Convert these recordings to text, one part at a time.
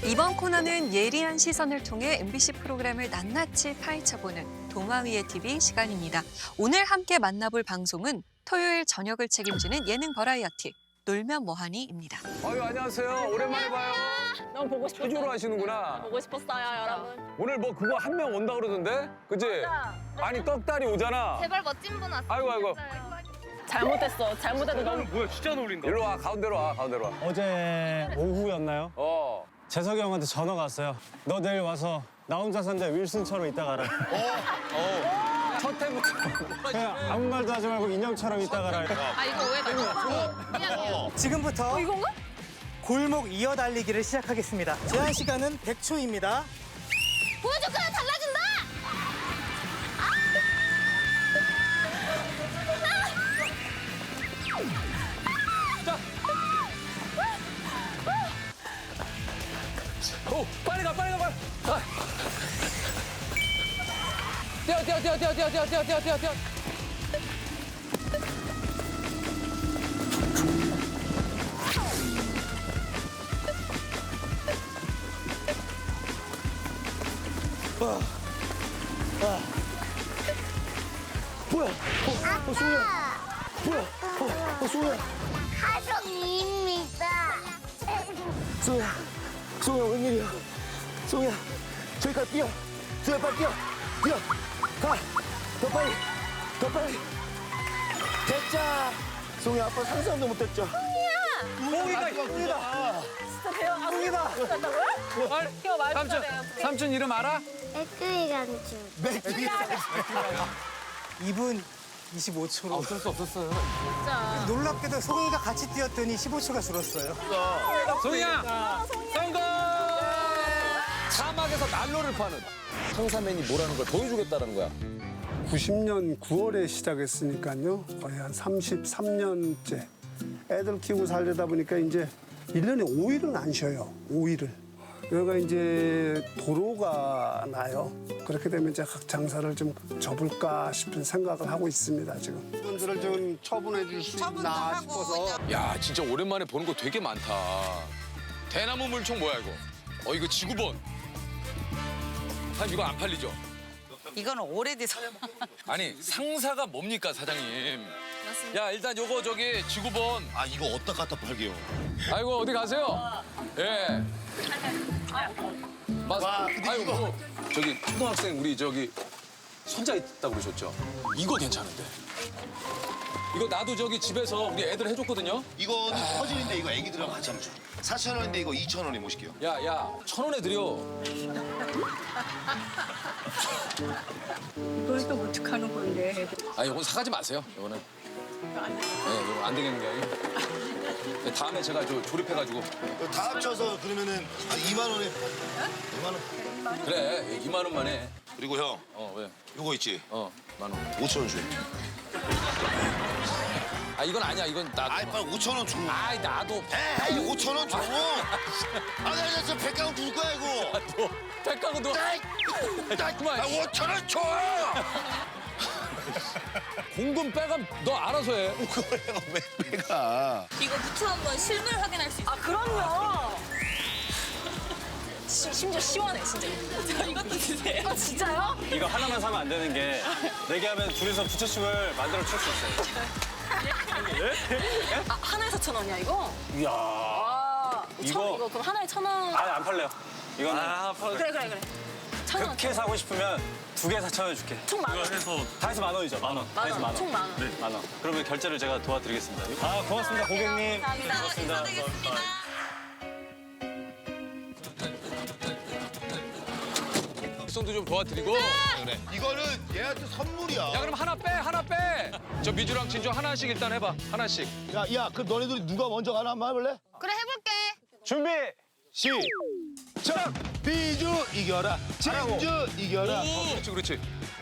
이번 코너는 예리한 시선을 통해 MBC 프로그램을 낱낱이 파헤쳐보는 동화 위의 TV 시간입니다. 오늘 함께 만나볼 방송은 토요일 저녁을 책임지는 예능 버라이어티 놀면 뭐하니입니다. 아유, 안녕하세요. 오랜만에 봐요. 너무 보고 싶었어요. 체조로 하시는구나. 보고 싶었어요, 여러분. 오늘 뭐 그거 한 명 온다 그러던데? 그치? 아니, 떡다리 오잖아. 제발 멋진 분 왔어. 아이고. 잘못했어. 잘못해도 너무 뭐야 진짜 어울린다. 일로 와, 가운데로 와, 가운데로 와. 어제 오후였나요? 재석이 형한테 전화가 왔어요. 너 내일 와서 나 혼자 산다 윌슨처럼 있다 가라. 첫 해부터. 그냥 아무 말도 하지 말고 인형처럼 있다 가라. 아 이거 오해다. 지금부터 이건가? 골목 이어달리기를 시작하겠습니다. 제한 시간은 100초입니다. 보여줄 거야 달라진다. 오, 빨리 가. 아. 뛰어. 하성입니다. 송이야 웬일이야? 송이야 저기까지 뛰어. 송이야 빨리 뛰어. 가. 더 빨리. 됐자. 송이야 아빠 상상도 못했죠. 뽕이다. 진짜 대박. 아, 뽕이다. 진짜다고요? 이거 말도 돼요. 삼촌 이름 알아? 맥주이 간주. 2분 25초로. 어쩔 수 없었어요. 놀랍게도 송이가 같이 뛰었더니 15초가 줄었어요. 송이야! 성공! 사막에서 난로를 파는 상사맨이 뭐라는 걸 보여주겠다는 거야. 90년 9월에 시작했으니까요. 거의 한 33년째. 애들 키우고 살려다 보니까 이제 1년에 5일은 안 쉬어요. 5일을. 여기가 이제 도로가 나요. 그렇게 되면 이제 각 장사를 좀 접을까 싶은 생각을 하고 있습니다, 지금. 분들을 좀 처분해 줄 수 있나 싶어서. 야, 진짜 오랜만에 보는 거 되게 많다. 대나무 물총 뭐야 이거? 이거 지구본. 사장님 이거 안 팔리죠? 이거는 오래돼서. 아니 상사가 뭡니까 사장님? 야 일단 요거 저기 지구본. 아 이거 어디다 갖다 팔게요? 아이고 어디 가세요? 예. 와, 근데 아이고 이거- 뭐, 저기 초등학생 우리 저기 손자 있다고 그러셨죠? 이거 괜찮은데. 이거 나도 저기 집에서 우리 애들 해줬거든요. 이거 퍼즐인데 이거 애기들이랑 같이 하면 줘. 4,000원인데 이거 2,000원에 모실게요. 야 1,000원에 드려. 이걸 또 어떡하는 건데. 아 이건 사가지 마세요. 이거는. 네, 이거 안 되겠는 게 아니에요. 다음에 제가 저 조립해가지고. 다 합쳐서 그러면은 2만 원에 2만 원. 그래 2만 원만 해. 그리고 형 왜? 요거 있지? 1만 원. 5,000원 줘. 아 이건 아니야. 이건 나도. 아이 빨리 5,000원 줘. 아이 나도. 에이 5,000원 줘. 나 진짜 백가구 줄 거야 이거. 너 백가구 너. 그만. 5,000원 줘. 공금 빼감 너 알아서 해. 왜 빼가? 이거 부츠 한번 실물 확인할 수 있어. 아, 그럼요. 심지어 시원해, 진짜. 이것도 주세요. 아, 진짜요? 이거 하나만 사면 안 되는 게 내기하면 둘이서 부채춤을 만들어 출 수 있어요. 아, 하나에 4,000원이야, 이거? 이야. 아, 이거- 이거 그럼 하나에 1,000원. 아니 안 팔래요. 이거는 그래. 1,000원. 그렇게 사고 싶으면 2개 4,000원 줄게. 총 만 원. 다 해서 10,000원이죠. 10,000원. 다 해서 10,000원. 총 10,000원. 네, 10,000원. 그러면 결제를 제가 도와드리겠습니다. 아 고맙습니다 고객님. 고맙습니다. 손도 좀 도와드리고. 그래. 이거는 얘한테 선물이야. 야 그럼 하나 빼. 저 미주랑 진주 하나씩 일단 해봐. 하나씩. 야, 그럼 너네들이 누가 먼저 가나 한번 해볼래? 그래 해볼게. 준비. 시작! 비주 이겨라, 진주 이겨라.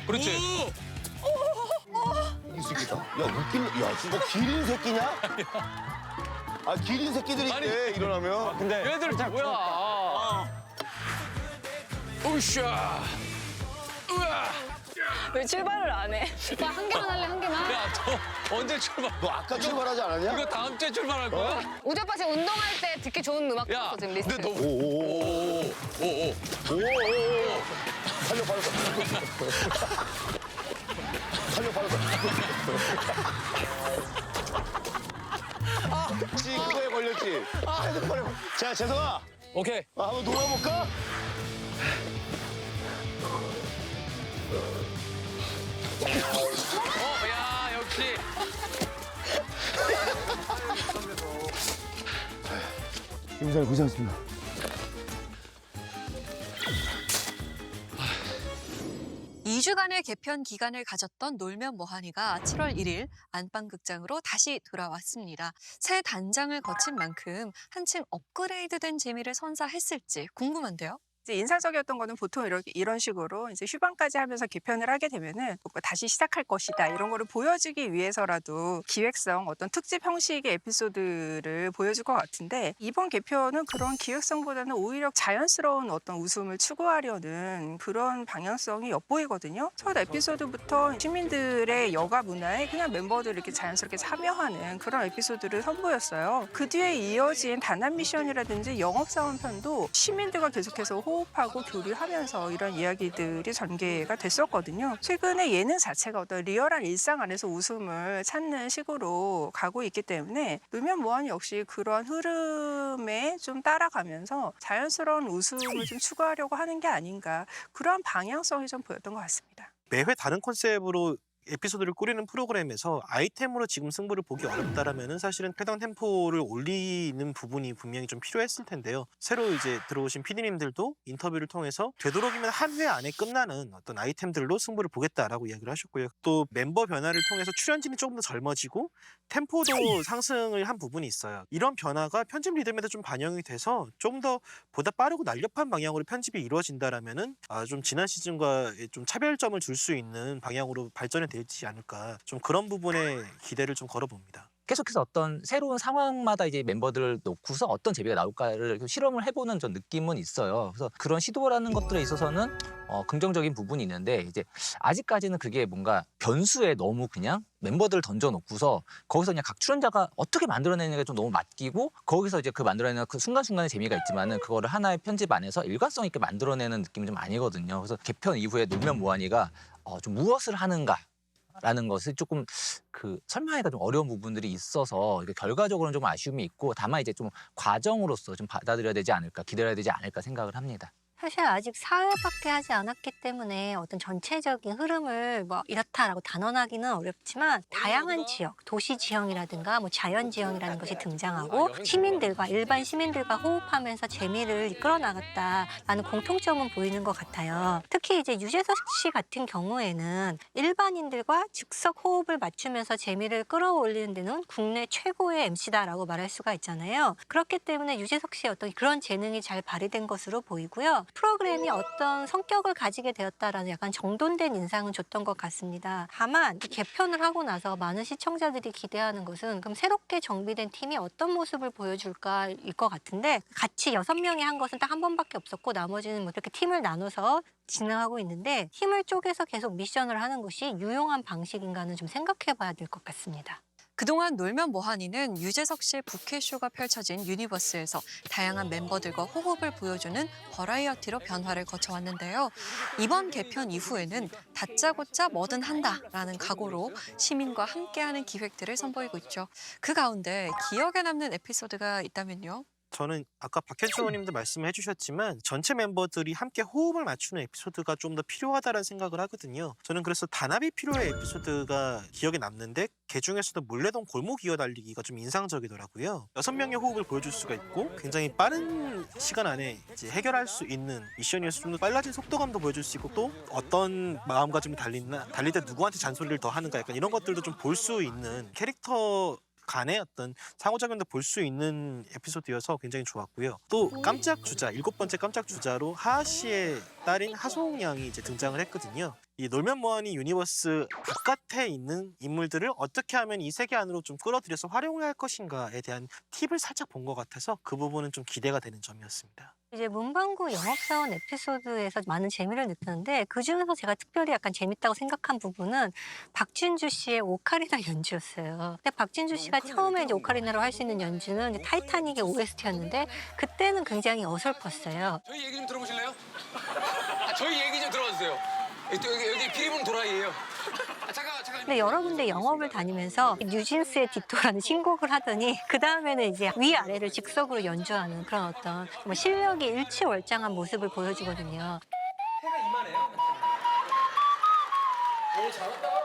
그렇지. 이 새끼다. 야, 야, 진짜 기린 새끼냐? 아, 기린 새끼들이 아니. 있대, 일어나면. 근데 얘들 뭐야? 으쌰. 으아. 왜 출발을 안 해? 오빠 한 개만 할래 한 개만. 야, 너 언제 출발? 너 아까 출발하지 않았냐? 이거 다음 주에 출발할 거야? 우재 오빠 지금 운동할 때 듣기 좋은 음악 야, 들었어 지금 리스트. 근데 너 오오오. 오오오. 살려 받았어. 살려 받았어. 친구에 걸렸지. 자, 재성아. 오케이. 한번 놀아볼까? 야, 역시. 임사를 고생하셨습니다. 2주간의 개편 기간을 가졌던 놀면 뭐하니가 7월 1일 안방극장으로 다시 돌아왔습니다. 새 단장을 거친 만큼 한층 업그레이드된 재미를 선사했을지 궁금한데요. 이제 인상적이었던 거는 보통 이런 식으로 이제 휴방까지 하면서 개편을 하게 되면은 뭔가 다시 시작할 것이다 이런 거를 보여주기 위해서라도 기획성 어떤 특집 형식의 에피소드를 보여줄 것 같은데 이번 개편은 그런 기획성보다는 오히려 자연스러운 어떤 웃음을 추구하려는 그런 방향성이 엿보이거든요. 첫 에피소드부터 시민들의 여가 문화에 그냥 멤버들이 이렇게 자연스럽게 참여하는 그런 에피소드를 선보였어요. 그 뒤에 이어진 단합 미션이라든지 영업사원 편도 시민들과 계속해서 호흡하고 교류하면서 이런 이야기들이 전개가 됐었거든요. 최근에 예능 자체가 어떤 리얼한 일상 안에서 웃음을 찾는 식으로 가고 있기 때문에 놀면 뭐하니 역시 그런 흐름에 좀 따라가면서 자연스러운 웃음을 좀 추구하려고 하는 게 아닌가 그런 방향성이 좀 보였던 것 같습니다. 매회 다른 컨셉으로 에피소드를 꾸리는 프로그램에서 아이템으로 지금 승부를 보기 어렵다라면은 사실은 해당 템포를 올리는 부분이 분명히 좀 필요했을 텐데요. 새로 이제 들어오신 PD님들도 인터뷰를 통해서 되도록이면 한 회 안에 끝나는 어떤 아이템들로 승부를 보겠다라고 이야기를 하셨고요. 또 멤버 변화를 통해서 출연진이 조금 더 젊어지고 템포도 상승을 한 부분이 있어요. 이런 변화가 편집 리듬에도 좀 반영이 돼서 좀 더 보다 빠르고 날렵한 방향으로 편집이 이루어진다라면은 좀 지난 시즌과 좀 차별점을 줄 수 있는 방향으로 발전이 되지 않을까, 좀 그런 부분에 기대를 좀 걸어봅니다. 계속해서 어떤 새로운 상황마다 이제 멤버들을 놓고서 어떤 재미가 나올까를 실험을 해보는 전 느낌은 있어요. 그래서 그런 시도라는 것들에 있어서는 긍정적인 부분이 있는데 이제 아직까지는 그게 뭔가 변수에 너무 그냥 멤버들을 던져놓고서 거기서 그냥 각 출연자가 어떻게 만들어내는 게 좀 너무 맡기고 거기서 이제 그 만들어내는 그 순간순간의 재미가 있지만은 그거를 하나의 편집 안에서 일관성 있게 만들어내는 느낌이 좀 아니거든요. 그래서 개편 이후에 놀면 뭐하니가 좀 무엇을 하는가 라는 것을 조금 설명하기가 좀 어려운 부분들이 있어서 결과적으로는 좀 아쉬움이 있고 다만 이제 좀 과정으로서 좀 받아들여야 되지 않을까, 기다려야 되지 않을까 생각을 합니다. 사실 아직 4회밖에 하지 않았기 때문에 어떤 전체적인 흐름을 뭐 이렇다라고 단언하기는 어렵지만 다양한 지역, 도시 지형이라든가 뭐 자연 지형이라는 것이 등장하고 시민들과 일반 시민들과 호흡하면서 재미를 이끌어 나갔다라는 공통점은 보이는 것 같아요. 특히 이제 유재석 씨 같은 경우에는 일반인들과 즉석 호흡을 맞추면서 재미를 끌어올리는 데는 국내 최고의 MC다라고 말할 수가 있잖아요. 그렇기 때문에 유재석 씨의 어떤 그런 재능이 잘 발휘된 것으로 보이고요. 프로그램이 어떤 성격을 가지게 되었다라는 약간 정돈된 인상은 줬던 것 같습니다. 다만 개편을 하고 나서 많은 시청자들이 기대하는 것은 그럼 새롭게 정비된 팀이 어떤 모습을 보여줄까일 것 같은데 같이 6명이 한 것은 딱 한 번밖에 없었고 나머지는 뭐 이렇게 팀을 나눠서 진행하고 있는데 팀을 쪼개서 계속 미션을 하는 것이 유용한 방식인가는 좀 생각해 봐야 될 것 같습니다. 그동안 놀면 뭐하니는 유재석 씨의 부캐쇼가 펼쳐진 유니버스에서 다양한 멤버들과 호흡을 보여주는 버라이어티로 변화를 거쳐왔는데요. 이번 개편 이후에는 다짜고짜 뭐든 한다라는 각오로 시민과 함께하는 기획들을 선보이고 있죠. 그 가운데 기억에 남는 에피소드가 있다면요? 저는 아까 박현주 의원님도 말씀해 주셨지만 전체 멤버들이 함께 호흡을 맞추는 에피소드가 좀 더 필요하다는 생각을 하거든요. 저는 그래서 단합이 필요한 에피소드가 기억에 남는데 그중에서도 물레동 골목 이어달리기가 좀 인상적이더라고요. 6명의 호흡을 보여줄 수가 있고 굉장히 빠른 시간 안에 이제 해결할 수 있는 미션이어서 좀 더 빨라진 속도감도 보여줄 수 있고 또 어떤 마음가짐이 달릴 때 누구한테 잔소리를 더 하는가 약간 이런 것들도 좀 볼 수 있는 캐릭터 간의 어떤 상호작용도 볼 수 있는 에피소드여서 굉장히 좋았고요. 또 깜짝 주자, 7번째 깜짝 주자로 하하 씨의 딸인 하소홍 양이 이제 등장을 했거든요. 이 놀면 뭐하니 유니버스 바깥에 있는 인물들을 어떻게 하면 이 세계 안으로 좀 끌어들여서 활용을 할 것인가에 대한 팁을 살짝 본 것 같아서 그 부분은 좀 기대가 되는 점이었습니다. 이제 문방구 영업사원 에피소드에서 많은 재미를 느꼈는데 그중에서 제가 특별히 약간 재밌다고 생각한 부분은 박진주 씨의 오카리나 연주였어요. 근데 박진주 씨가 처음에 이제 오카리나로 할 수 있는 연주는 이제 타이타닉의 OST였는데 그때는 굉장히 어설펐어요. 저희 얘기 좀 들어보실래요? 저희 얘기 좀 들어주세요. 여기 피리본 도라이예요. 잠깐. 근데 여러 군데 영업을 다니면서 뉴진스의 디토라는 신곡을 하더니 그 다음에는 이제 위아래를 즉석으로 연주하는 그런 어떤 정말 실력이 일취월장한 모습을 보여주거든요. 해가 이만해요. 오, 잘한다.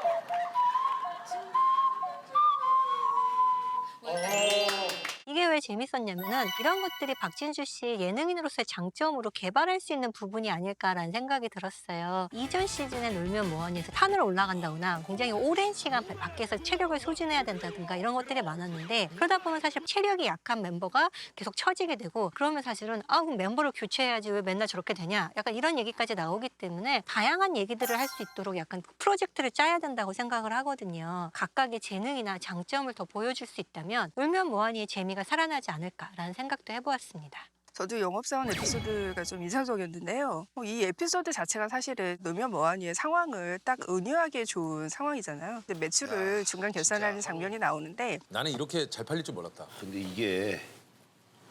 이게 왜 재밌었냐면은 이런 것들이 박진주 씨의 예능인으로서의 장점으로 개발할 수 있는 부분이 아닐까라는 생각이 들었어요. 이전 시즌에 놀면 뭐하니에서 산을 올라간다거나 굉장히 오랜 시간 밖에서 체력을 소진해야 된다든가 이런 것들이 많았는데 그러다 보면 사실 체력이 약한 멤버가 계속 처지게 되고 그러면 사실은 그럼 멤버를 교체해야지 왜 맨날 저렇게 되냐 약간 이런 얘기까지 나오기 때문에 다양한 얘기들을 할 수 있도록 약간 프로젝트를 짜야 된다고 생각을 하거든요. 각각의 재능이나 장점을 더 보여줄 수 있다면 놀면 뭐하니의 재미가 살아나지 않을까라는 생각도 해보았습니다. 저도 영업사원 에피소드가 좀 인상적이었는데요. 이 에피소드 자체가 사실은 놀면 뭐하니의 상황을 딱 은유하게 준 상황이잖아요. 근데 매출을 중간 결산하는 장면이 나오는데 나는 이렇게 잘 팔릴 줄 몰랐다. 근데 이게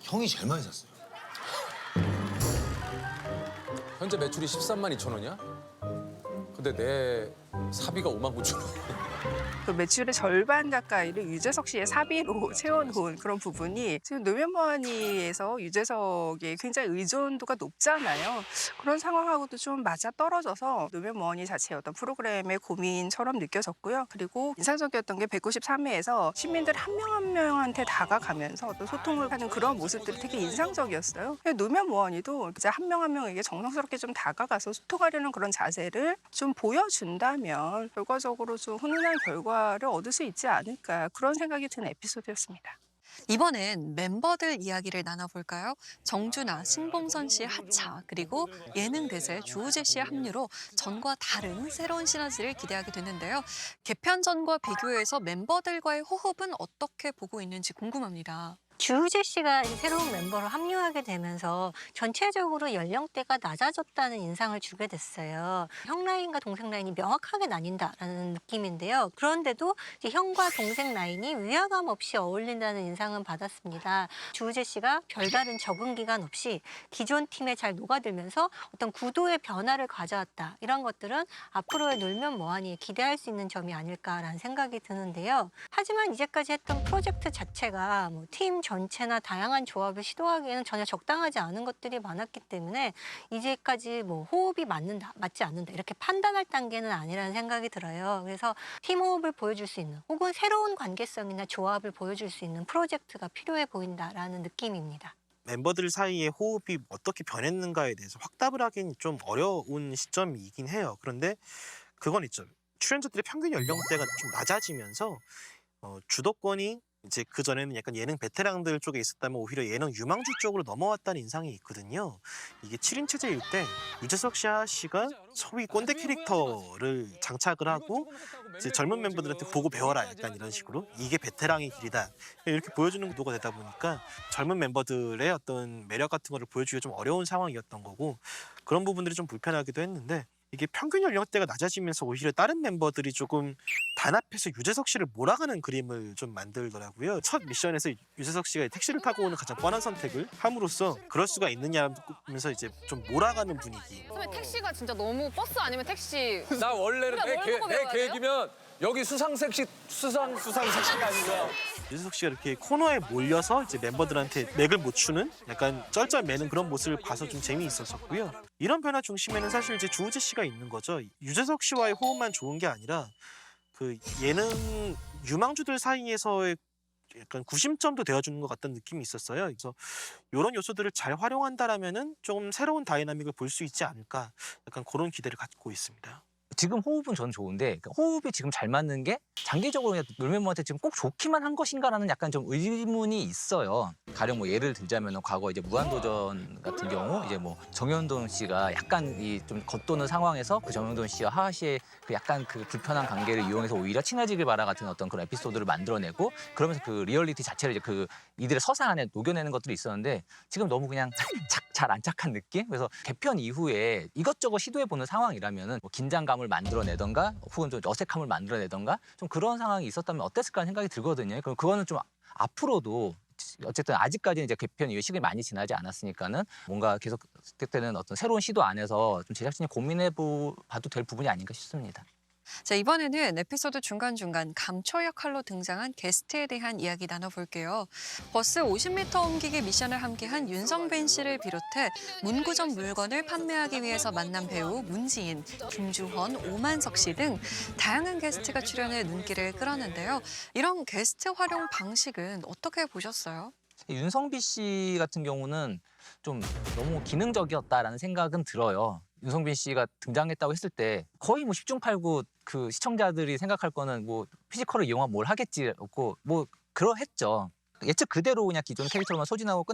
형이 제일 많이 샀어요. 현재 매출이 13만 2천 원이야? 근데 내 사비가 5만 9천 원. 그 매출의 절반 가까이를 유재석 씨의 사비로 채워놓은 그런 부분이 지금 놀면 뭐하니에서 유재석의 굉장히 의존도가 높잖아요. 그런 상황하고도 좀 맞아 떨어져서 놀면 뭐하니 자체의 어떤 프로그램의 고민처럼 느껴졌고요. 그리고 인상적이었던 게 193회에서 시민들 한 명 한 명한테 다가가면서 어떤 소통을 하는 그런 모습들이 되게 인상적이었어요. 놀면 뭐하니도 이제 한 명 한 명에게 정성스럽게 좀 다가가서 소통하려는 그런 자세를 좀 보여준다면 결과적으로 좀 훈훈한 결과를 얻을 수 있지 않을까 그런 생각이 드는 에피소드였습니다. 이번엔 멤버들 이야기를 나눠볼까요? 정준하, 신봉선 씨의 하차, 그리고 예능 대세 주우재 씨의 합류로 전과 다른 새로운 시너지를 기대하게 되는데요. 개편 전과 비교해서 멤버들과의 호흡은 어떻게 보고 있는지 궁금합니다. 주우재 씨가 새로운 멤버로 합류하게 되면서 전체적으로 연령대가 낮아졌다는 인상을 주게 됐어요. 형 라인과 동생 라인이 명확하게 나뉜다라는 느낌인데요. 그런데도 이제 형과 동생 라인이 위화감 없이 어울린다는 인상은 받았습니다. 주우재 씨가 별다른 적응 기간 없이 기존 팀에 잘 녹아들면서 어떤 구도의 변화를 가져왔다. 이런 것들은 앞으로의 놀면 뭐하니 기대할 수 있는 점이 아닐까라는 생각이 드는데요. 하지만 이제까지 했던 프로젝트 자체가 팀 전체나 다양한 조합을 시도하기에는 전혀 적당하지 않은 것들이 많았기 때문에 이제까지 호흡이 맞지 않는다 이렇게 판단할 단계는 아니라는 생각이 들어요. 그래서 팀 호흡을 보여줄 수 있는 혹은 새로운 관계성이나 조합을 보여줄 수 있는 프로젝트가 필요해 보인다라는 느낌입니다. 멤버들 사이의 호흡이 어떻게 변했는가에 대해서 확답을 하기는 좀 어려운 시점이긴 해요. 그런데 그건 있죠. 출연자들의 평균 연령대가 좀 낮아지면서 주도권이 이제 그전에는 약간 예능 베테랑들 쪽에 있었다면 오히려 예능 유망주 쪽으로 넘어왔다는 인상이 있거든요. 이게 7인 체제일 때 유재석 씨가 소위 꼰대 캐릭터를 장착을 하고 이제 젊은 멤버들한테 보고 배워라 약간 이런 식으로 이게 베테랑의 길이다 이렇게 보여주는 구도가 되다 보니까 젊은 멤버들의 어떤 매력 같은 거를 보여주기가 좀 어려운 상황이었던 거고 그런 부분들이 좀 불편하기도 했는데 이게 평균 연령대가 낮아지면서 오히려 다른 멤버들이 조금 단합해서 유재석 씨를 몰아가는 그림을 좀 만들더라고요. 첫 미션에서 유재석 씨가 택시를 타고 오는 가장 뻔한 선택을 함으로써 그럴 수가 있느냐면서 이제 좀 몰아가는 분위기. 선배 택시가 진짜 너무 버스 아니면 택시. 나 원래는 내 계획이면 여기 수상색시가 아니고요. 유재석 씨가 이렇게 코너에 몰려서 이제 멤버들한테 맥을 못 추는 약간 쩔쩔매는 그런 모습을 봐서 좀 재미있었었고요. 이런 변화 중심에는 사실 이제 주우재 씨가 있는 거죠. 유재석 씨와의 호흡만 좋은 게 아니라 그 예능 유망주들 사이에서의 약간 구심점도 되어주는 것 같다는 느낌이 있었어요. 그래서 이런 요소들을 잘 활용한다라면은 좀 새로운 다이나믹을 볼 수 있지 않을까 약간 그런 기대를 갖고 있습니다. 지금 호흡은 저는 좋은데 그 호흡이 지금 잘 맞는 게 장기적으로 그냥 놀면뭐한테 지금 꼭 좋기만 한 것인가라는 약간 좀 의문이 있어요. 가령 뭐 예를 들자면 과거 이제 무한도전 같은 경우 이제 뭐 정현돈 씨가 약간 이 좀 겉도는 상황에서 그 정현돈 씨와 하하 씨의 그 약간 그 불편한 관계를 이용해서 오히려 친해지길 바라 같은 어떤 그런 에피소드를 만들어내고 그러면서 그 리얼리티 자체를 이제 그 이들의 서사 안에 녹여내는 것들이 있었는데 지금 너무 그냥 잘 안착한 느낌? 그래서 개편 이후에 이것저것 시도해보는 상황이라면은 뭐 긴장감을 만들어내던가 혹은 좀 어색함을 만들어내던가 좀 그런 상황이 있었다면 어땠을까 하는 생각이 들거든요. 그럼 그거는 좀 앞으로도 어쨌든 아직까지는 이제 개편 이후 시간이 많이 지나지 않았으니까는 뭔가 계속 그때는 어떤 새로운 시도 안에서 좀 제작진이 고민해봐도 될 부분이 아닌가 싶습니다. 자, 이번에는 에피소드 중간중간 감초 역할로 등장한 게스트에 대한 이야기 나눠볼게요. 버스 50m 옮기기 미션을 함께한 윤성빈 씨를 비롯해 문구점 물건을 판매하기 위해서 만난 배우 문지인, 김주헌, 오만석 씨 등 다양한 게스트가 출연해 눈길을 끌었는데요. 이런 게스트 활용 방식은 어떻게 보셨어요? 윤성빈 씨 같은 경우는 좀 너무 기능적이었다라는 생각은 들어요. 윤성빈 씨가 등장했다고 했을 때 거의 뭐 10중 8구 그 시청자들이 생각할 거는 뭐 피지컬을 이용하면 뭘 하겠지 없고 뭐 그러했죠. 예측 그대로 그냥 기존 캐릭터로만 소진하고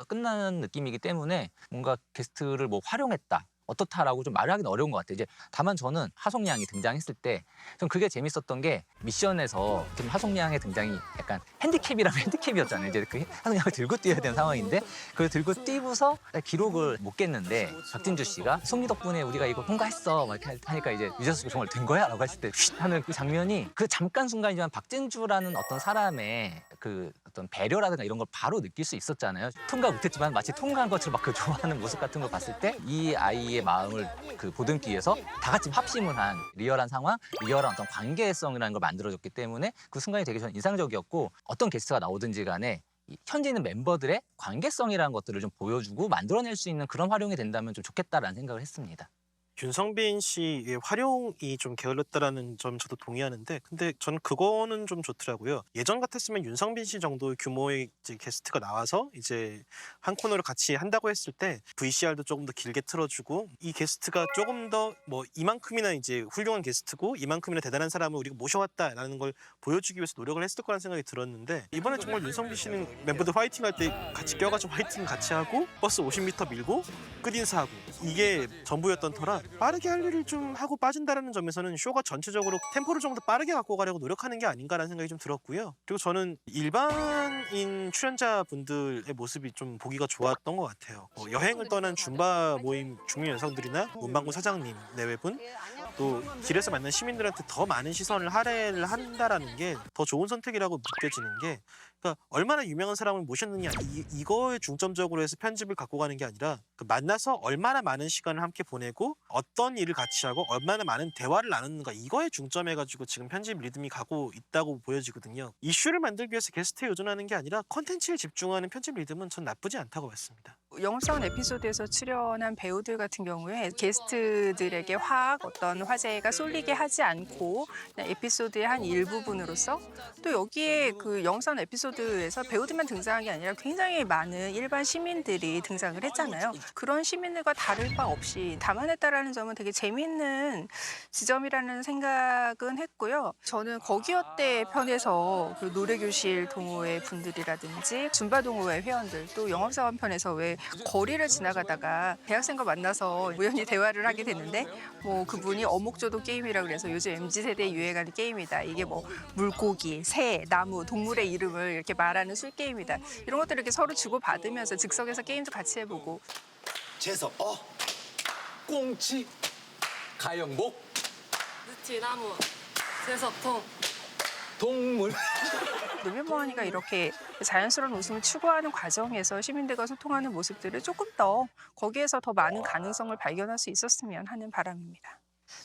끝나는 느낌이기 때문에 뭔가 게스트를 뭐 활용했다. 어떻다라고 좀 말을 하기는 어려운 것 같아요. 이제 다만 저는 하송 양이 등장했을 때 좀 그게 재밌었던 게 미션에서 지금 하송 양의 등장이 약간 핸디캡이라면 핸디캡이었잖아요. 이제 그 하송 양을 들고 뛰어야 되는 상황인데 그걸 들고 뛰고서 기록을 못 깼는데 박진주 씨가 송이 덕분에 우리가 이거 통과했어 막 이렇게 하니까 이제 유재석 씨가 정말 된 거야? 라고 했을 때 휙 하는 그 장면이 그 잠깐 순간이지만 박진주라는 어떤 사람의 그 어떤 배려라든가 이런 걸 바로 느낄 수 있었잖아요. 통과 못했지만 마치 통과한 것처럼 막 그 좋아하는 모습 같은 걸 봤을 때 이 아이의 마음을 그 보듬기 위해서 다 같이 합심을 한 리얼한 상황, 리얼한 어떤 관계성이라는 걸 만들어줬기 때문에 그 순간이 되게 저는 인상적이었고 어떤 게스트가 나오든지 간에 현재 있는 멤버들의 관계성이라는 것들을 좀 보여주고 만들어낼 수 있는 그런 활용이 된다면 좀 좋겠다라는 생각을 했습니다. 윤성빈 씨의 활용이 좀 게을렀다라는 점 저도 동의하는데 근데 저는 그거는 좀 좋더라고요. 예전 같았으면 윤성빈 씨 정도 규모의 이제 게스트가 나와서 이제 한 코너를 같이 한다고 했을 때 VCR도 조금 더 길게 틀어주고 이 게스트가 조금 더 뭐 이만큼이나 이제 훌륭한 게스트고 이만큼이나 대단한 사람을 우리가 모셔왔다라는 걸 보여주기 위해서 노력을 했을 거라는 생각이 들었는데 이번에 정말 윤성빈 씨는 멤버들 화이팅할 때 같이 껴가지고 화이팅 같이 하고 버스 50m 밀고 끝인사하고 이게 전부였던 터라 빠르게 할 일을 좀 하고 빠진다는 점에서는 쇼가 전체적으로 템포를 좀 더 빠르게 갖고 가려고 노력하는 게 아닌가라는 생각이 좀 들었고요. 그리고 저는 일반인 출연자분들의 모습이 좀 보기가 좋았던 것 같아요. 여행을 떠난 줌바 모임 중년 여성들이나 문방구 사장님 내외분 또 길에서 만난 시민들한테 더 많은 시선을 할애를 한다라는 게 더 좋은 선택이라고 느껴지는 게 그러니까 얼마나 유명한 사람을 모셨느냐 이거에 중점적으로 해서 편집을 갖고 가는 게 아니라 그 만나서 얼마나 많은 시간을 함께 보내고 어떤 일을 같이 하고 얼마나 많은 대화를 나누는가 이거에 중점해가지고 지금 편집 리듬이 가고 있다고 보여지거든요. 이슈를 만들기 위해서 게스트에 의존하는 게 아니라 컨텐츠에 집중하는 편집 리듬은 전 나쁘지 않다고 봤습니다. 영업사원 에피소드에서 출연한 배우들 같은 경우에 게스트들에게 확 어떤 화제가 쏠리게 하지 않고 그냥 에피소드의 한 일부분으로서 또 여기에 그 영업사원 에피소드에서 배우들만 등장한 게 아니라 굉장히 많은 일반 시민들이 등장을 했잖아요. 그런 시민들과 다를 바 없이 담아냈다라는 점은 되게 재미있는 지점이라는 생각은 했고요. 저는 거기어때 편에서 그 노래교실 동호회 분들이라든지 줌바 동호회 회원들 또 영업사원 편에서 왜 거리를 지나가다가 대학생과 만나서 우연히 대화를 하게 됐는데 뭐 그분이 어묵조도 게임이라고 그래서 요즘 MZ세대에 유행하는 게임이다. 이게 뭐 물고기, 새, 나무, 동물의 이름을 이렇게 말하는 술 게임이다. 이런 것들을 이렇게 서로 주고받으면서 즉석에서 게임도 같이 해보고. 재석, 꽁치, 가영복, 느티, 나무, 재석통. 동물. 놀면뭐하니가 이렇게 자연스러운 웃음을 추구하는 과정에서 시민들과 소통하는 모습들을 조금 더 거기에서 더 많은 가능성을 발견할 수 있었으면 하는 바람입니다.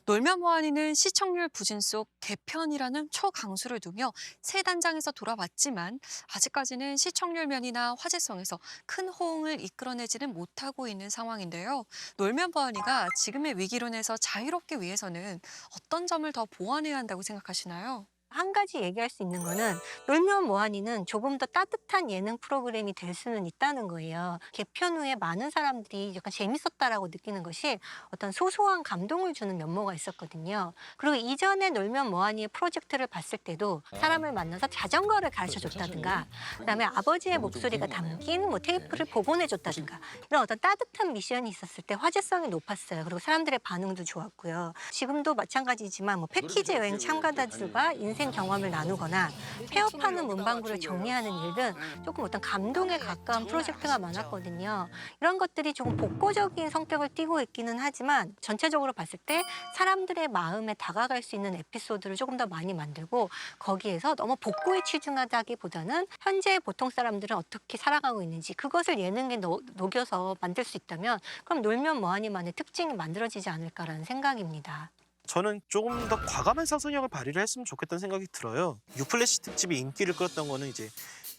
놀면 뭐하니는 시청률 부진 속 개편이라는 초강수를 두며 새 단장에서 돌아왔지만 아직까지는 시청률 면이나 화제성에서 큰 호응을 이끌어내지는 못하고 있는 상황인데요. 놀면 뭐하니가 지금의 위기론에서 자유롭기 위해서는 어떤 점을 더 보완해야 한다고 생각하시나요? 한 가지 얘기할 수 있는 거는 놀면 뭐하니는 조금 더 따뜻한 예능 프로그램이 될 수는 있다는 거예요. 개편 후에 많은 사람들이 약간 재밌었다라고 느끼는 것이 어떤 소소한 감동을 주는 면모가 있었거든요. 그리고 이전에 놀면 뭐하니의 프로젝트를 봤을 때도 사람을 만나서 자전거를 가르쳐줬다든가 그다음에 아버지의 목소리가 담긴 뭐 테이프를 복원해줬다든가 이런 어떤 따뜻한 미션이 있었을 때 화제성이 높았어요. 그리고 사람들의 반응도 좋았고요. 지금도 마찬가지지만 뭐 패키지 여행 참가자들과 인생 경험을 나누거나 폐업하는 문방구를 정리하는 일등 조금 어떤 감동에 가까운 프로젝트가 많았거든요. 이런 것들이 조금 복고적인 성격을 띠고 있기는 하지만 전체적으로 봤을 때 사람들의 마음에 다가갈 수 있는 에피소드를 조금 더 많이 만들고 거기에서 너무 복고에 치중하다기보다는 현재 보통 사람들은 어떻게 살아가고 있는지 그것을 예능에 녹여서 만들 수 있다면 그럼 놀면 뭐하니만의 특징이 만들어지지 않을까라는 생각입니다. 저는 조금 더 과감한 상상력을 발휘를 했으면 좋겠다는 생각이 들어요. 유플래시 특집이 인기를 끌었던 거는 이제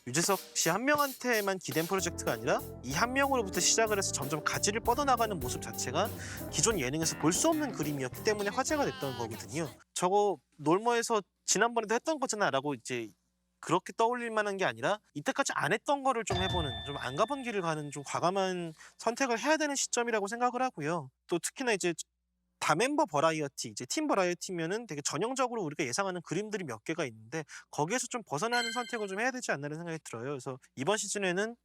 유재석 씨 한 명한테만 기댄 프로젝트가 아니라 이 한 명으로부터 시작을 해서 점점 가지를 뻗어나가는 모습 자체가 기존 예능에서 볼 수 없는 그림이었기 때문에 화제가 됐던 거거든요. 저거 놀머에서 지난번에도 했던 거잖아라고 이제 그렇게 떠올릴 만한 게 아니라 이때까지 안 했던 거를 좀 해보는, 좀 안 가본 길을 가는 좀 과감한 선택을 해야 되는 시점이라고 생각을 하고요. 또 특히나 이제 다멤버 버라이어티, 이제 팀 버라이어티면은 되게 전형적으로 우리가 예상하는 그림들이 몇 개가 있는데 거기에서 좀 벗어나는 선택을 좀 해야 되지 않나라는 생각이 들어요. 그래서 이번 시즌에는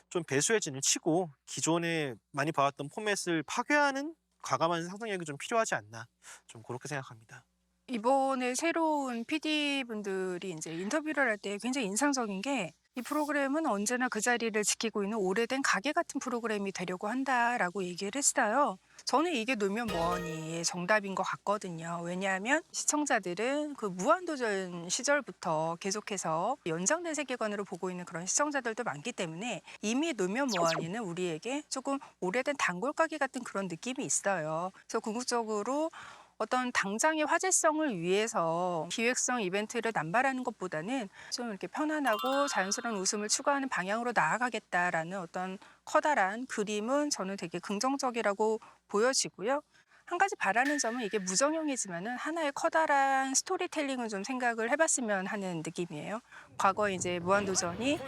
좀 배수의 진을 치고 기존에 많이 봐왔던 포맷을 파괴하는 과감한 상상력이 좀 필요하지 않나, 좀 그렇게 생각합니다. 이번에 새로운 PD분들이 이제 인터뷰를 할 때 굉장히 인상적인 게 이 프로그램은 언제나 그 자리를 지키고 있는 오래된 가게 같은 프로그램이 되려고 한다라고 얘기를 했어요. 저는 이게 놀면 뭐하니의 정답인 것 같거든요. 왜냐하면 시청자들은 그 무한도전 시절부터 계속해서 연장된 세계관으로 보고 있는 그런 시청자들도 많기 때문에 이미 놀면 뭐하니는 우리에게 조금 오래된 단골 가게 같은 그런 느낌이 있어요. 그래서 궁극적으로 어떤 당장의 화제성을 위해서 기획성 이벤트를 남발하는 것보다는 좀 이렇게 편안하고 자연스러운 웃음을 추구하는 방향으로 나아가겠다라는 어떤 커다란 그림은 저는 되게 긍정적이라고 보여지고요. 한 가지 바라는 점은 이게 무정형이지만은 하나의 커다란 스토리텔링을 좀 생각을 해봤으면 하는 느낌이에요. 과거에 이제 무한도전이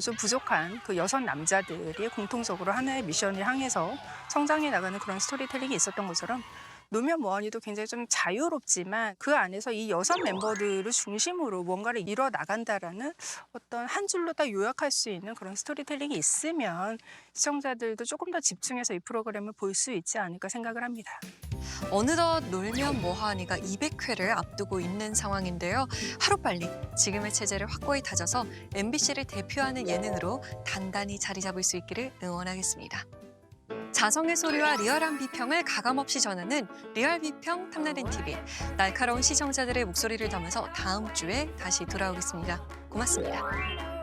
좀 부족한 그 여섯 남자들이 공통적으로 하나의 미션을 향해서 성장해 나가는 그런 스토리텔링이 있었던 것처럼 놀면 뭐하니도 굉장히 좀 자유롭지만 그 안에서 이 여섯 멤버들을 중심으로 뭔가를 이뤄 나간다라는 어떤 한 줄로 다 요약할 수 있는 그런 스토리텔링이 있으면 시청자들도 조금 더 집중해서 이 프로그램을 볼 수 있지 않을까 생각을 합니다. 어느덧 놀면 뭐하니가 200회를 앞두고 있는 상황인데요. 하루빨리 지금의 체제를 확고히 다져서 MBC를 대표하는 예능으로 단단히 자리 잡을 수 있기를 응원하겠습니다. 자성의 소리와 리얼한 비평을 가감없이 전하는 리얼 비평 탐나는 TV. 날카로운 시청자들의 목소리를 담아서 다음 주에 다시 돌아오겠습니다. 고맙습니다.